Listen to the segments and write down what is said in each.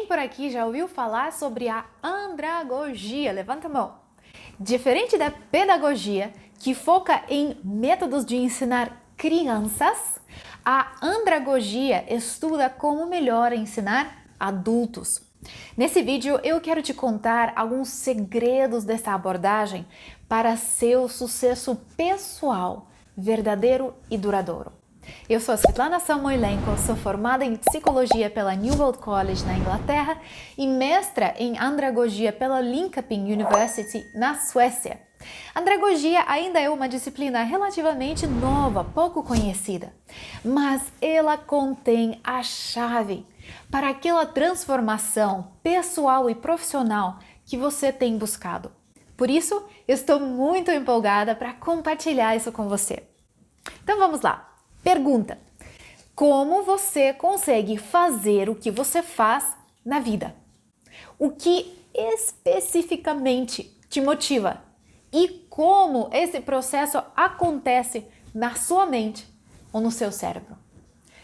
por aqui já ouviu falar sobre a andragogia? Levanta a mão. Diferente da pedagogia, que foca em métodos de ensinar crianças, a andragogia estuda como melhor ensinar adultos. Nesse vídeo eu quero te contar alguns segredos dessa abordagem para seu sucesso pessoal, verdadeiro e duradouro. Eu sou a Svetlana Samoilenko, sou formada em Psicologia pela New World College na Inglaterra e mestra em Andragogia pela Linköping University na Suécia. Andragogia ainda é uma disciplina relativamente nova, pouco conhecida, mas ela contém a chave para aquela transformação pessoal e profissional que você tem buscado. Por isso, estou muito empolgada para compartilhar isso com você. Então vamos lá. Pergunta: como você consegue fazer o que você faz na vida? O que especificamente te motiva? E como esse processo acontece na sua mente ou no seu cérebro?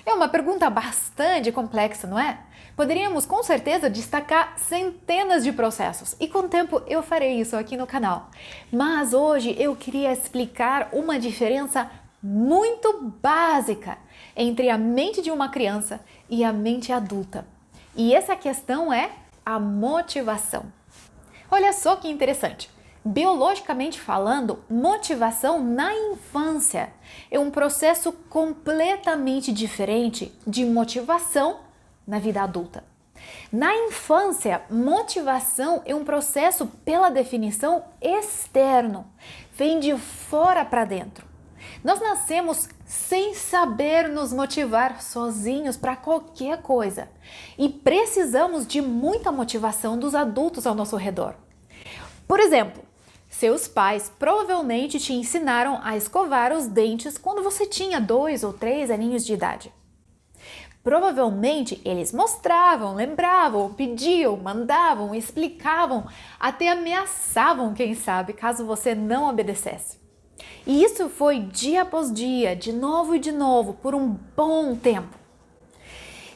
É uma pergunta bastante complexa, não é? Poderíamos com certeza destacar centenas de processos e com o tempo eu farei isso aqui no canal. Mas hoje eu queria explicar uma diferença muito básica entre a mente de uma criança e a mente adulta. E essa questão é a motivação. Olha só que interessante. Biologicamente falando, motivação na infância é um processo completamente diferente de motivação na vida adulta. Na infância, motivação é um processo, pela definição, externo, vem de fora para dentro. Nós nascemos sem saber nos motivar sozinhos para qualquer coisa e precisamos de muita motivação dos adultos ao nosso redor. Por exemplo, seus pais provavelmente te ensinaram a escovar os dentes quando você tinha 2 ou 3 aninhos de idade. Provavelmente eles mostravam, lembravam, pediam, mandavam, explicavam, até ameaçavam, quem sabe, caso você não obedecesse. E isso foi dia após dia, de novo e de novo, por um bom tempo.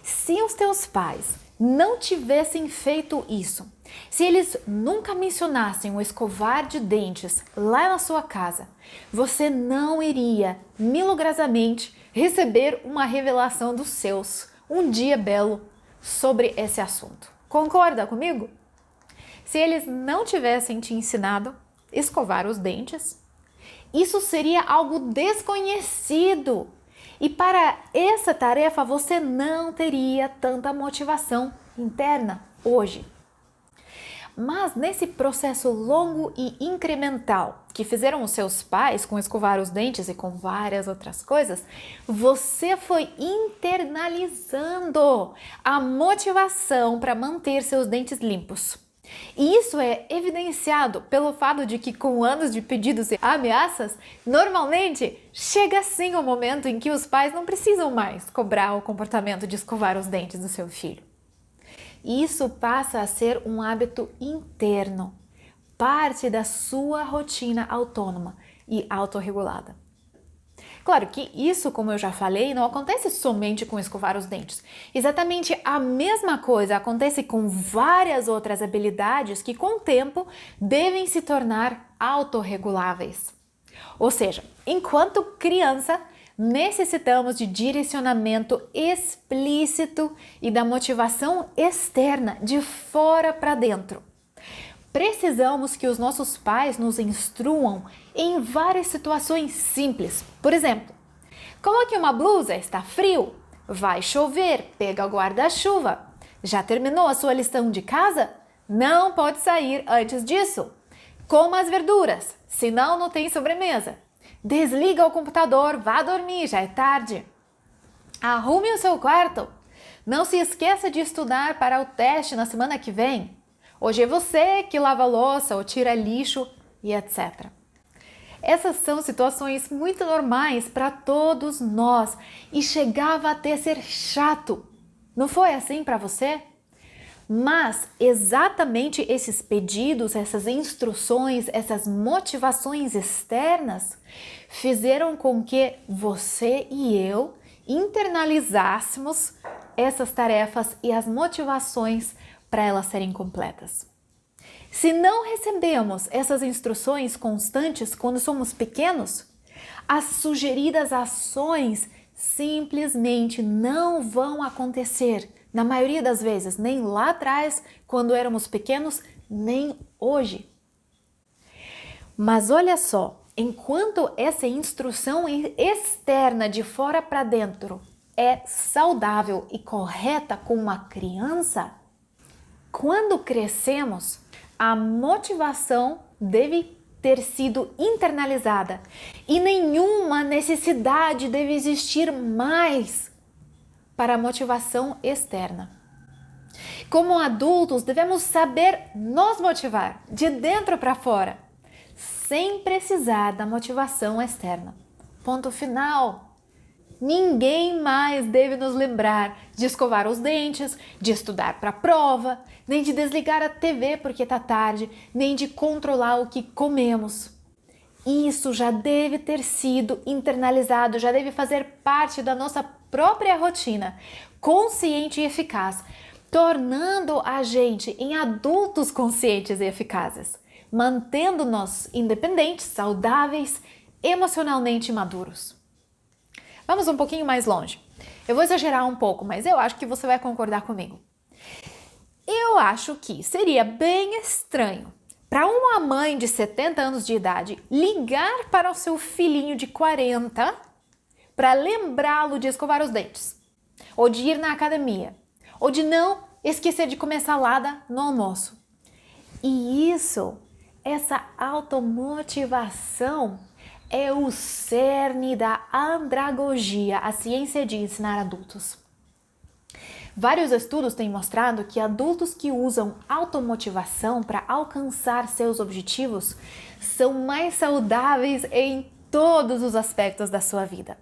Se os teus pais não tivessem feito isso, se eles nunca mencionassem o escovar de dentes lá na sua casa, você não iria, milagrosamente, receber uma revelação dos seus, um dia belo, sobre esse assunto. Concorda comigo? Se eles não tivessem te ensinado a escovar os dentes, isso seria algo desconhecido. E para essa tarefa você não teria tanta motivação interna hoje. Mas nesse processo longo e incremental que fizeram os seus pais com escovar os dentes e com várias outras coisas, você foi internalizando a motivação para manter seus dentes limpos. E isso é evidenciado pelo fato de que, com anos de pedidos e ameaças, normalmente chega sim o momento em que os pais não precisam mais cobrar o comportamento de escovar os dentes do seu filho. Isso passa a ser um hábito interno, parte da sua rotina autônoma e autorregulada. Claro que isso, como eu já falei, não acontece somente com escovar os dentes. Exatamente a mesma coisa acontece com várias outras habilidades que, com o tempo, devem se tornar autorreguláveis. Ou seja, enquanto criança, necessitamos de direcionamento explícito e da motivação externa, de fora para dentro. Precisamos que os nossos pais nos instruam em várias situações simples. Por exemplo, coloque uma blusa, está frio, vai chover, pega o guarda-chuva. Já terminou a sua lição de casa? Não pode sair antes disso. Coma as verduras, senão não tem sobremesa. Desliga o computador, vá dormir, já é tarde. Arrume o seu quarto. Não se esqueça de estudar para o teste na semana que vem. Hoje é você que lava a louça ou tira lixo e etc. Essas são situações muito normais para todos nós e chegava até ser chato. Não foi assim para você? Mas exatamente esses pedidos, essas instruções, essas motivações externas fizeram com que você e eu internalizássemos essas tarefas e as motivações para elas serem completas. Se não recebemos essas instruções constantes quando somos pequenos, as sugeridas ações simplesmente não vão acontecer, na maioria das vezes, nem lá atrás, quando éramos pequenos, nem hoje. Mas olha só, enquanto essa instrução externa de fora para dentro é saudável e correta com uma criança, quando crescemos, a motivação deve ter sido internalizada e nenhuma necessidade deve existir mais para a motivação externa. Como adultos, devemos saber nos motivar de dentro para fora, sem precisar da motivação externa. Ponto final. Ninguém mais deve nos lembrar de escovar os dentes, de estudar para a prova, nem de desligar a TV porque está tarde, nem de controlar o que comemos. Isso já deve ter sido internalizado, já deve fazer parte da nossa própria rotina, consciente e eficaz, tornando a gente em adultos conscientes e eficazes, mantendo-nos independentes, saudáveis, emocionalmente maduros. Vamos um pouquinho mais longe. Eu vou exagerar um pouco, mas eu acho que você vai concordar comigo. Eu acho que seria bem estranho para uma mãe de 70 anos de idade ligar para o seu filhinho de 40 para lembrá-lo de escovar os dentes, ou de ir na academia, ou de não esquecer de comer salada no almoço. E essa automotivação é o cerne da andragogia, a ciência de ensinar adultos. Vários estudos têm mostrado que adultos que usam automotivação para alcançar seus objetivos são mais saudáveis em todos os aspectos da sua vida.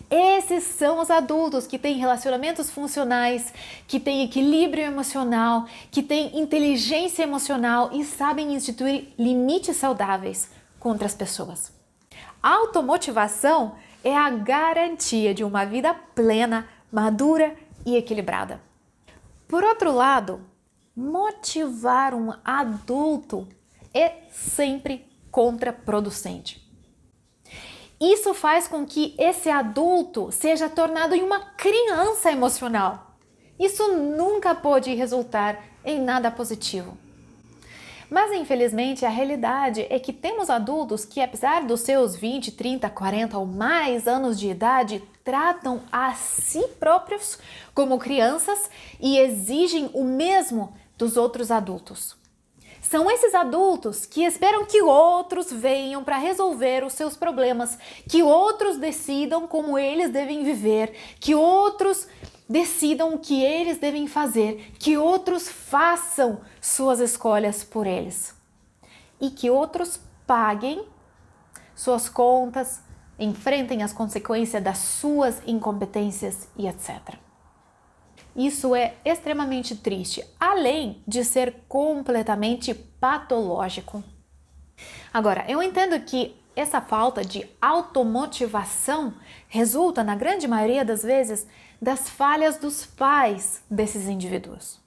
Esses são os adultos que têm relacionamentos funcionais, que têm equilíbrio emocional, que têm inteligência emocional e sabem instituir limites saudáveis com outras pessoas. Automotivação é a garantia de uma vida plena, madura e equilibrada. Por outro lado, motivar um adulto é sempre contraproducente. Isso faz com que esse adulto seja tornado em uma criança emocional. Isso nunca pode resultar em nada positivo. Mas, infelizmente, a realidade é que temos adultos que, apesar dos seus 20, 30, 40 ou mais anos de idade, tratam a si próprios como crianças e exigem o mesmo dos outros adultos. São esses adultos que esperam que outros venham para resolver os seus problemas, que outros decidam como eles devem viver, que outros decidam o que eles devem fazer, que outros façam suas escolhas por eles e que outros paguem suas contas, enfrentem as consequências das suas incompetências e etc. Isso é extremamente triste, além de ser completamente patológico. Agora, eu entendo que essa falta de automotivação resulta, na grande maioria das vezes, das falhas dos pais desses indivíduos.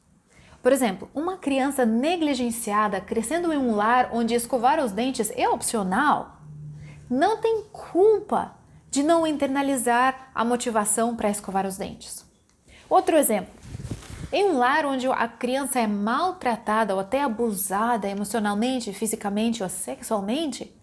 Por exemplo, uma criança negligenciada crescendo em um lar onde escovar os dentes é opcional, não tem culpa de não internalizar a motivação para escovar os dentes. Outro exemplo, em um lar onde a criança é maltratada ou até abusada emocionalmente, fisicamente ou sexualmente,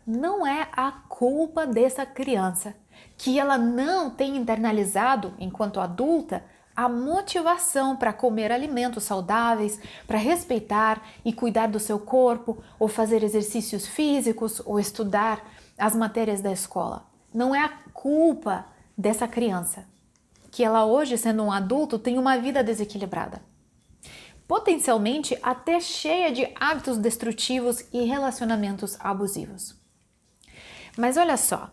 não é a culpa dessa criança que ela não tem internalizado, enquanto adulta, a motivação para comer alimentos saudáveis, para respeitar e cuidar do seu corpo, ou fazer exercícios físicos, ou estudar as matérias da escola. Não é a culpa dessa criança que ela hoje, sendo um adulto, tem uma vida desequilibrada, potencialmente até cheia de hábitos destrutivos e relacionamentos abusivos. Mas olha só,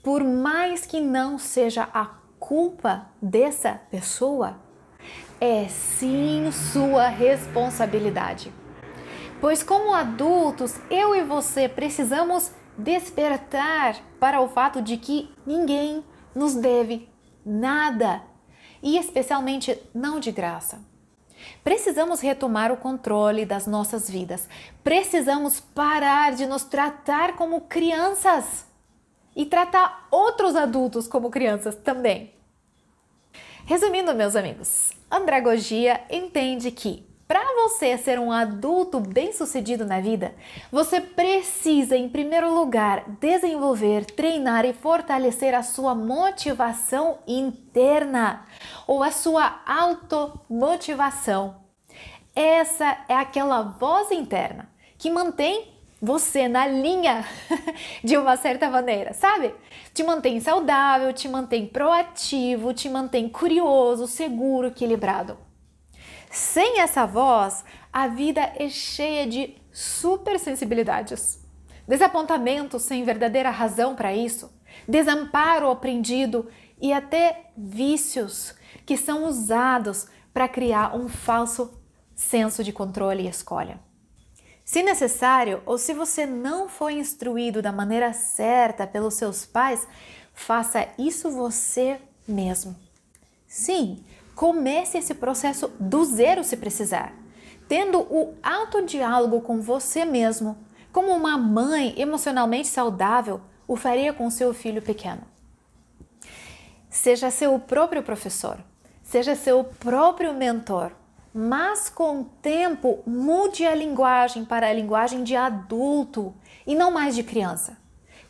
por mais que não seja a culpa dessa pessoa, é sim sua responsabilidade. Pois como adultos, eu e você precisamos despertar para o fato de que ninguém nos deve nada, e especialmente não de graça. Precisamos retomar o controle das nossas vidas. Precisamos parar de nos tratar como crianças e tratar outros adultos como crianças também. Resumindo, meus amigos, andragogia entende que para você ser um adulto bem-sucedido na vida, você precisa, em primeiro lugar, desenvolver, treinar e fortalecer a sua motivação interna ou a sua automotivação. Essa é aquela voz interna que mantém você na linha de uma certa maneira, sabe? Te mantém saudável, te mantém proativo, te mantém curioso, seguro, equilibrado. Sem essa voz, a vida é cheia de supersensibilidades, desapontamentos sem verdadeira razão para isso, desamparo aprendido e até vícios que são usados para criar um falso senso de controle e escolha. Se necessário, ou se você não foi instruído da maneira certa pelos seus pais, faça isso você mesmo. Sim, comece esse processo do zero se precisar, tendo o autodiálogo com você mesmo, como uma mãe emocionalmente saudável o faria com seu filho pequeno. Seja seu próprio professor, seja seu próprio mentor, mas com o tempo mude a linguagem para a linguagem de adulto e não mais de criança.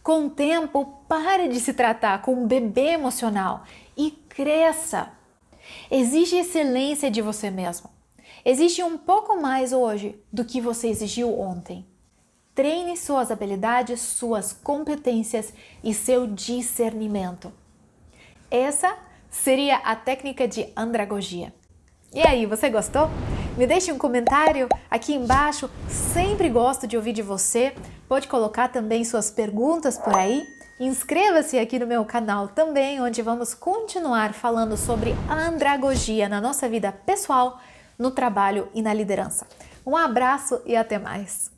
Com o tempo, pare de se tratar como um bebê emocional e cresça. Exige excelência de você mesmo. Exige um pouco mais hoje do que você exigiu ontem. Treine suas habilidades, suas competências e seu discernimento. Essa seria a técnica de andragogia. E aí, você gostou? Me deixe um comentário aqui embaixo. Sempre gosto de ouvir de você. Pode colocar também suas perguntas por aí. Inscreva-se aqui no meu canal também, onde vamos continuar falando sobre andragogia na nossa vida pessoal, no trabalho e na liderança. Um abraço e até mais!